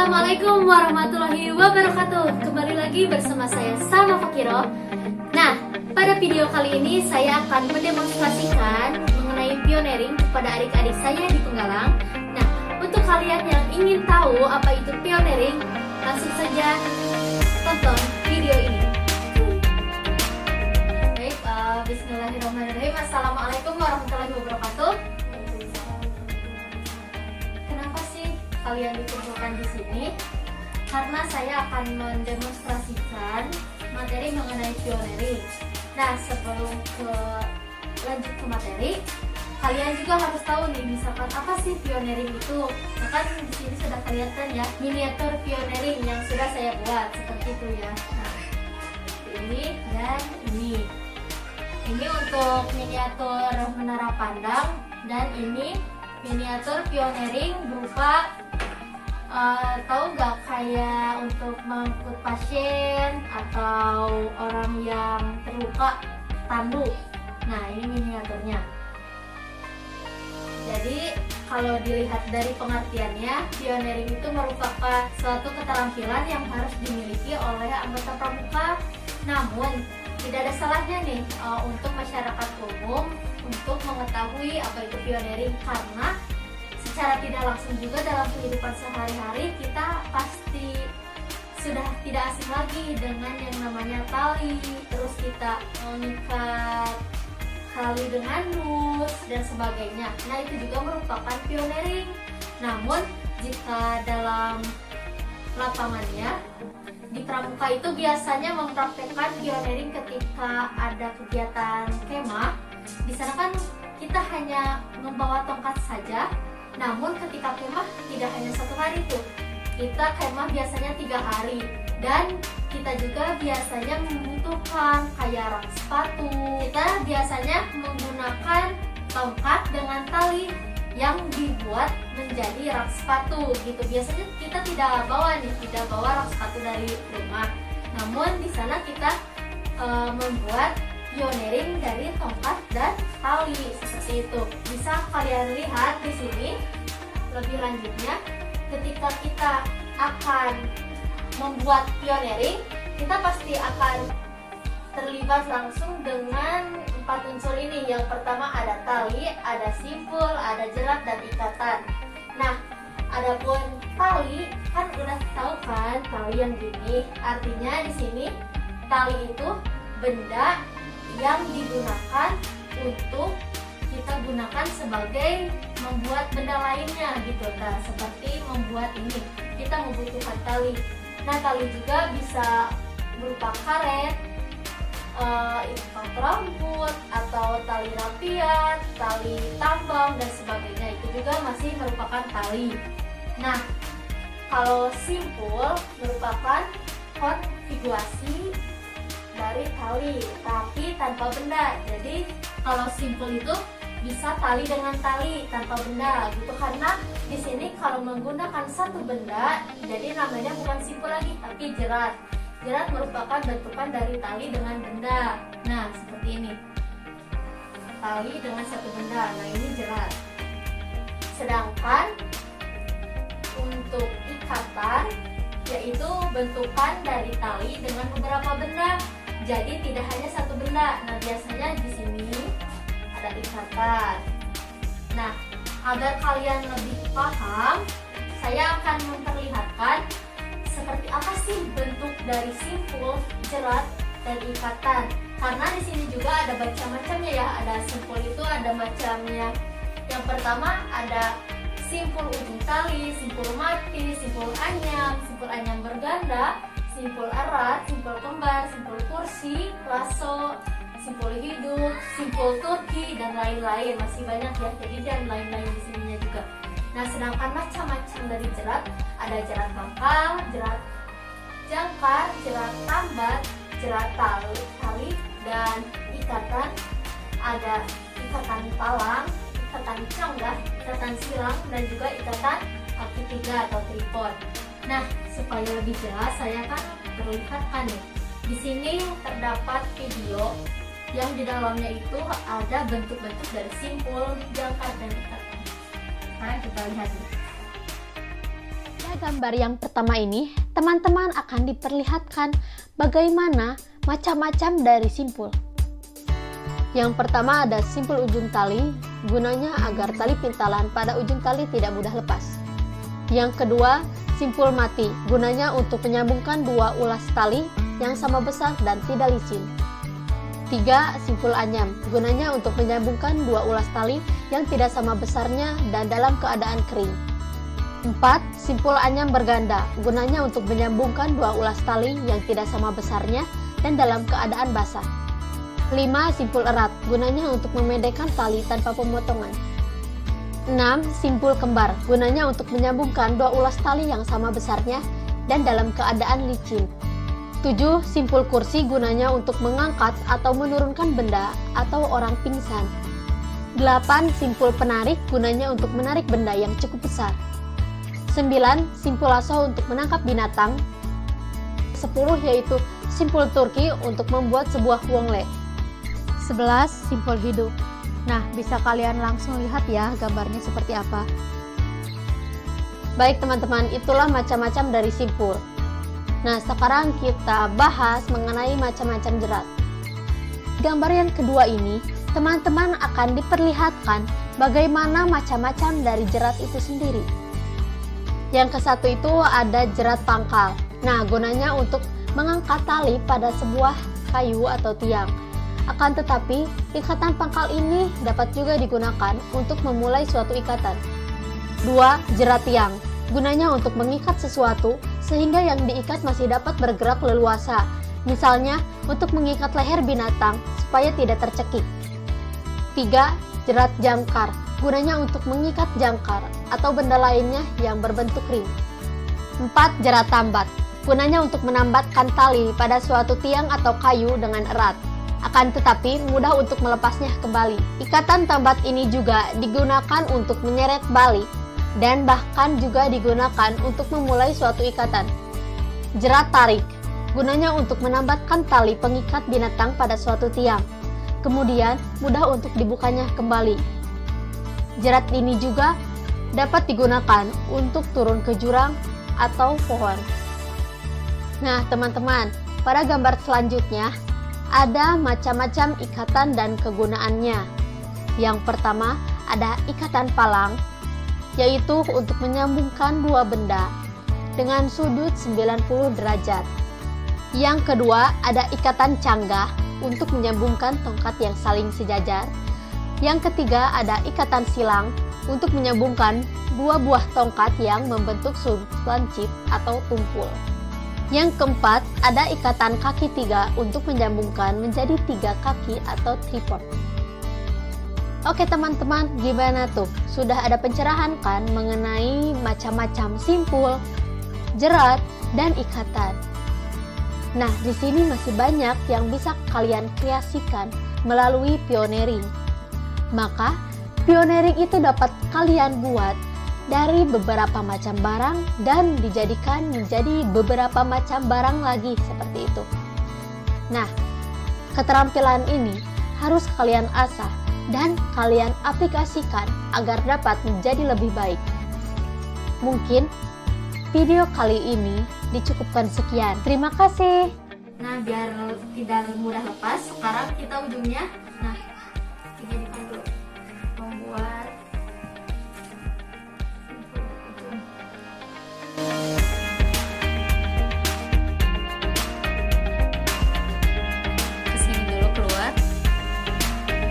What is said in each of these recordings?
Assalamualaikum warahmatullahi wabarakatuh. Kembali lagi bersama saya Salma Fakiro. Nah, pada video kali ini saya akan mendemonstrasikan mengenai pioneering kepada adik-adik saya di Penggalang. Nah, untuk kalian yang ingin tahu apa itu pioneering, langsung saja tonton video ini. Baik, bismillahirrahmanirrahim. Assalamualaikum warahmatullahi wabarakatuh. Kenapa sih kalian dikumpulkan di sini? Karena saya akan mendemonstrasikan materi mengenai pioneering. Nah, sebelum lanjut ke materi, kalian juga harus tahu nih, misalkan apa sih pioneering itu. Maka di sini sudah kelihatan ya, miniatur pioneering yang sudah saya buat seperti itu ya. Nah, ini dan ini. Ini untuk miniatur menara pandang, dan ini miniatur pioneering berupa tahu nggak, kayak untuk mengangkut pasien atau orang yang terluka, tandu. Nah, ini miniaturnya. Jadi kalau dilihat dari pengertiannya, pioneering itu merupakan suatu keterampilan yang harus dimiliki oleh anggota pramuka. Namun tidak ada salahnya nih untuk masyarakat umum untuk mengetahui apa itu pioneering, karena secara tidak langsung juga dalam kehidupan sehari-hari kita pasti sudah tidak asing lagi dengan yang namanya tali, terus kita mengikat tali dengan nus dan sebagainya. Nah, itu juga merupakan pioneering. Namun jika dalam lapangannya di pramuka itu biasanya mempraktekkan pioneering ketika ada kegiatan kemah. Di sana kan kita hanya membawa tongkat saja. Namun ketika kemah tidak hanya satu hari tuh, kita kemah biasanya 3 hari, dan kita juga biasanya membutuhkan kayak rak sepatu. Kita biasanya menggunakan tongkat dengan tali yang dibuat menjadi rak sepatu gitu. Biasanya kita tidak bawa rak sepatu dari rumah. Namun di sana kita membuat pioneering dari tongkat dan tali seperti itu. Bisa kalian lihat di sini. Lebih lanjutnya, ketika kita akan membuat pioneering, kita pasti akan terlibat langsung dengan 4 unsur ini. Yang pertama ada tali, ada simpul, ada jerat, dan ikatan. Nah, adapun tali, kan udah tahu kan tali yang gini. Artinya di sini tali itu benda yang digunakan untuk kita gunakan sebagai membuat benda lainnya gitu. Nah, seperti membuat ini, kita membutuhkan tali. Nah, tali juga bisa berupa karet, ikat rambut, atau tali rapian, tali tambang, dan sebagainya. Itu juga masih merupakan tali. Nah, kalau simpul merupakan konfigurasi dari tali tapi tanpa benda. Jadi kalau simpul itu bisa tali dengan tali tanpa benda gitu, karena di sini kalau menggunakan satu benda, jadi namanya bukan simpul lagi tapi jerat. Jerat merupakan bentukan dari tali dengan benda. Nah, seperti ini, tali dengan satu benda. Nah, ini jerat. Sedangkan untuk ikatan, yaitu bentukan dari tali dengan beberapa benda. Jadi tidak hanya satu benda. Nah, biasanya di sini ada ikatan. Nah, agar kalian lebih paham, saya akan memperlihatkan seperti apa sih bentuk dari simpul, jerat, dan ikatan. Karena di sini juga ada macam-macamnya ya. Ada simpul itu ada macamnya. Yang pertama ada simpul ujung tali, simpul mati, simpul anyam berganda, simpul erat, simpul kembar, simpul kursi, lasso, simpul hidup, simpul turki, dan lain-lain. Masih banyak ya, jadi dan lain-lain di sininya juga. Nah, sedangkan macam-macam dari jerat, ada jerat pangkal, jerat jangkar, jerat tambat, jerat tali, dan ikatan. Ada ikatan palang, ikatan canggah, ikatan silang, dan juga ikatan kaki 3 atau tripod. Nah, supaya lebih jelas saya akan perlihatkan nih. Di sini terdapat video yang di dalamnya itu ada bentuk-bentuk dari simpul, jangkar, dan ikatan. Sekarang kita lihat nih. Gambar yang pertama ini, teman-teman akan diperlihatkan bagaimana macam-macam dari simpul. Yang pertama ada simpul ujung tali, gunanya agar tali pintalan pada ujung tali tidak mudah lepas. Yang kedua, simpul mati, gunanya untuk menyambungkan dua ulas tali yang sama besar dan tidak licin. 3. Simpul anyam, gunanya untuk menyambungkan dua ulas tali yang tidak sama besarnya dan dalam keadaan kering. 4. Simpul anyam berganda, gunanya untuk menyambungkan dua ulas tali yang tidak sama besarnya dan dalam keadaan basah. 5. Simpul erat, gunanya untuk memendekkan tali tanpa pemotongan. 6. Simpul kembar, gunanya untuk menyambungkan dua ulas tali yang sama besarnya dan dalam keadaan licin. 7. Simpul kursi, gunanya untuk mengangkat atau menurunkan benda atau orang pingsan. 8. Simpul penarik, gunanya untuk menarik benda yang cukup besar. 9. Simpul lasso untuk menangkap binatang. 10. Yaitu simpul turki untuk membuat sebuah wongle. 11. Simpul hidup. Nah, bisa kalian langsung lihat ya gambarnya seperti apa. Baik teman-teman, itulah macam-macam dari simpul. Nah, sekarang kita bahas mengenai macam-macam jerat. Gambar yang kedua ini, teman-teman akan diperlihatkan bagaimana macam-macam dari jerat itu sendiri. Yang ke satu itu ada jerat pangkal. Nah, gunanya untuk mengangkat tali pada sebuah kayu atau tiang. Akan tetapi, ikatan pangkal ini dapat juga digunakan untuk memulai suatu ikatan. 2. Jerat tiang. Gunanya untuk mengikat sesuatu sehingga yang diikat masih dapat bergerak leluasa. Misalnya, untuk mengikat leher binatang supaya tidak tercekik. 3. Jerat jangkar. Gunanya untuk mengikat jangkar atau benda lainnya yang berbentuk ring. 4. Jerat tambat. Gunanya untuk menambatkan tali pada suatu tiang atau kayu dengan erat. Akan tetapi mudah untuk melepasnya kembali. Ikatan tambat ini juga digunakan untuk menyeret balik dan bahkan juga digunakan untuk memulai suatu ikatan. Jerat tarik. Gunanya untuk menambatkan tali pengikat binatang pada suatu tiang. Kemudian mudah untuk dibukanya kembali. Jerat ini juga dapat digunakan untuk turun ke jurang atau pohon. Nah, teman-teman, pada gambar selanjutnya ada macam-macam ikatan dan kegunaannya. Yang pertama ada ikatan palang, yaitu untuk menyambungkan dua benda dengan sudut 90 derajat. Yang kedua ada ikatan canggah untuk menyambungkan tongkat yang saling sejajar. Yang ketiga ada ikatan silang untuk menyambungkan dua buah tongkat yang membentuk sudut lancip atau tumpul. Yang keempat ada ikatan kaki tiga untuk menyambungkan menjadi tiga kaki atau tripod. Oke teman-teman, gimana tuh? Sudah ada pencerahan kan mengenai macam-macam simpul, jerat, dan ikatan. Nah, di sini masih banyak yang bisa kalian kreasikan melalui pioneering. Maka, pioneering itu dapat kalian buat dari beberapa macam barang dan dijadikan menjadi beberapa macam barang lagi seperti itu. Nah, keterampilan ini harus kalian asah dan kalian aplikasikan agar dapat menjadi lebih baik. Mungkin video kali ini dicukupkan sekian. Terima kasih. Nah, biar tidak mudah lepas, sekarang kita ujungnya. Nah, dijadikan dulu. Membuat kesini dulu keluar,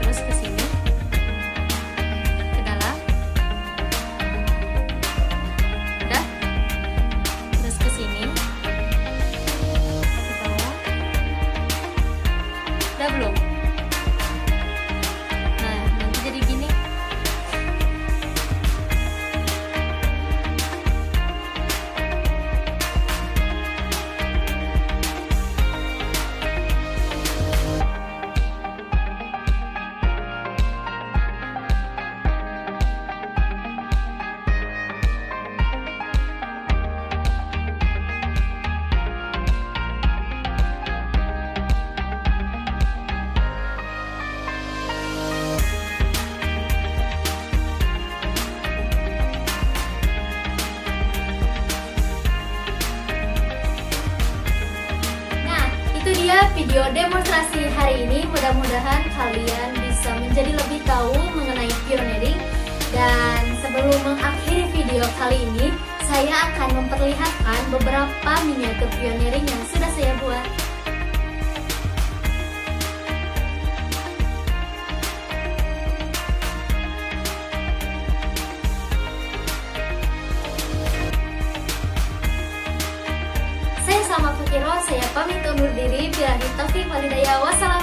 terus kesini ke dalam, udah, terus kesini ke bawah, udah belum? video demonstrasi hari ini. Mudah-mudahan kalian bisa menjadi lebih tahu mengenai pioneering. Dan sebelum mengakhiri video kali ini, saya akan memperlihatkan beberapa miniatur pioneering yang sudah saya buat. Saya Salma Fikiro, saya pamit undur diri. Billahi taufiq walhidayah. Wassalamualaikum.